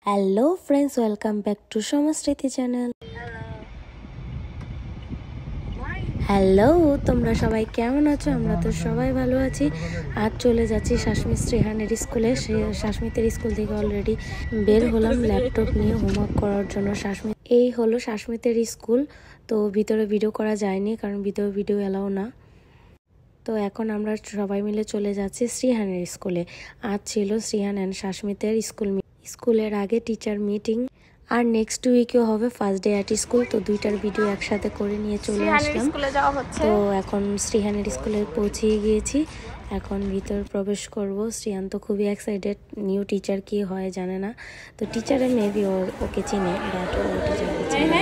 Hello friends, welcome back to Samasmriti channel. Hello, তোমরা সবাই কেমন আছো? আমরা তো সবাই ভালো আছি। আজ চলে যাচ্ছি শাসমিত শ্রীহানের স্কুলে। শাসমিতের স্কুল থেকে অলরেডি বের হলাম ল্যাপটপ নিয়ে হোমওয়ার্ক করার জন্য। এই হলো শাসমিতের স্কুল। তো ভিতরে ভিডিও করা যায়নি কারণ ভিতরে ভিডিও এলাও না। তো এখন আমরা সবাই মিলে চলে যাচ্ছি শ্রীহানের স্কুলে। আজ ছিল শ্রীহান অ্যান্ড শাসমিতের স্কুলের আগে টিচার মিটিং, আর নেক্সট উইকেও হবে ফার্স্ট ডে অ্যাট স্কুল। তো দুইটার ভিডিও একসাথে করে নিয়ে চলে আসলাম। তো এখন শ্রীহানের স্কুলে পৌঁছে গিয়েছি, এখন ভিতর প্রবেশ করব। শ্রীহান তো খুবই এক্সাইটেড, নিউ টিচার কি হয় জানে না। তো টিচারে মেবি ওকে চিনে, বাট ও টিচারকে চিনে।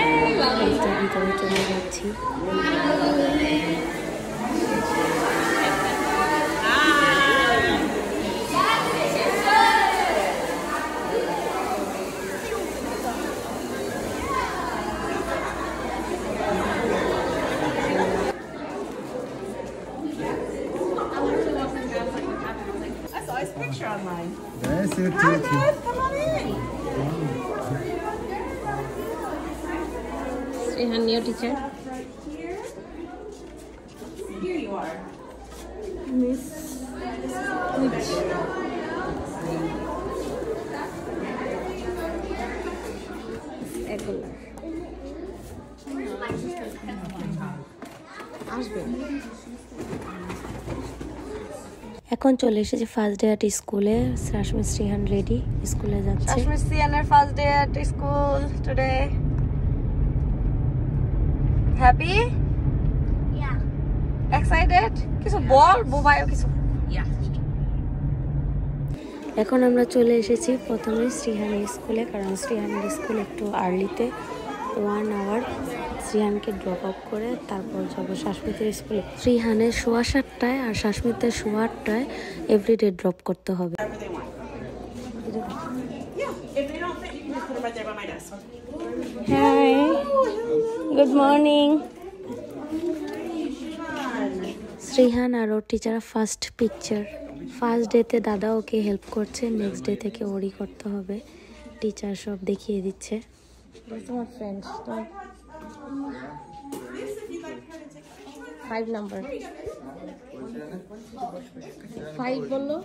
তো ভিতরে চলে যাচ্ছি। Picture online. That's it. Hi, Dad. Come on in. Srihan, new teacher. Right here. Here you are, Miss. Which? এখন চলে এসেছে ফার্স্ট ডে অ্যাট স্কুলে। শাসমিত শ্রীহান রেডি, স্কুলে যাচ্ছে। Shashmit Sianer first day at school today. Happy? Yeah. Excited? Kisu ball, bobayo kisu. Yeah. এখন আমরা চলে এসেছি প্রথমে শ্রীহানের স্কুলে, কারণ শ্রীহানের স্কুল একটু আর্লিতে 1 আওয়ার শ্রীহানকে ড্রপ আপ করে তারপর যাবো শাসমিতের স্কুলে। শ্রীহানের 7:15 আর শাসমিতের 8:30 এভরিডে ড্রপ করতে হবে। Hi, good morning. শ্রীহান আর ওর টিচার ফার্স্ট পিকচার। ফার্স্ট ডেতে দাদা ওকে হেল্প করছে, নেক্সট ডে থেকে ওরই করতে হবে। টিচার সব দেখিয়ে দিচ্ছে। My friend. 5 নাম্বার 5 বললো।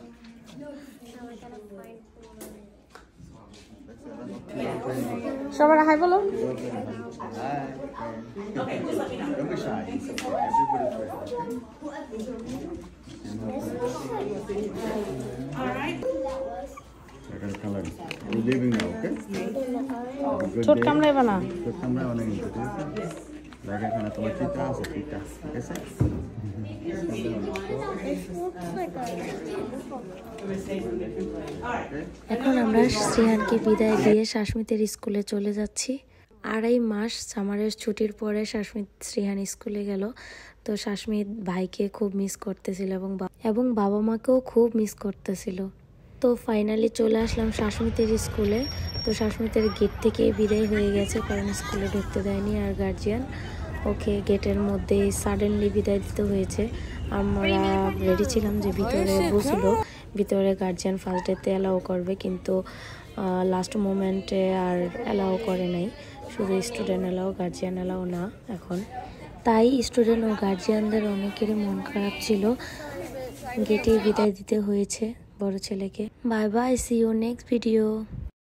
সবার হাই বলো। Okay, just let me know. Don't be shy. It's okay. All right. We're leaving now, okay? ছোট কামড়াই বানা। Good camera on it. Like I can't tomar tita, okay, sir? এখন আমরা শ্রীহানকে বিদায় দিয়ে শাসমিতের স্কুলে চলে যাচ্ছি। 2.5 মাস সামারের ছুটির পরে শাসমিত শ্রীহান স্কুলে গেল। তো শাসমিত ভাইকে খুব মিস করতেছিল এবং বাবা মাকেও খুব মিস করতেছিল। তো ফাইনালি চলে আসলাম শাসমিতের স্কুলে। তো শাসমিতের গেট থেকে বিদায় হয়ে গেছে, কারণ স্কুলে ঢুকতে দেয়নি আর গার্জিয়ান ওকে গেটের মধ্যে সাডেনলি বিদায় দিতে হয়েছে। আমরা রেডি ছিলাম যে ভিতরে বসলো, ভিতরে গার্জিয়ান ফার্স্ট ডেতে অ্যালাউ করবে, কিন্তু লাস্ট মোমেন্টে আর অ্যালাউ করে নাই। শুধু স্টুডেন্ট অ্যালাউ, গার্জিয়ান অ্যালাউ না এখন। তাই স্টুডেন্ট ও গার্জিয়ানদের অনেকেরই মন খারাপ ছিল, গেটে বিদায় দিতে হয়েছে বড় ছেলেকে। Bye bye, see you next video.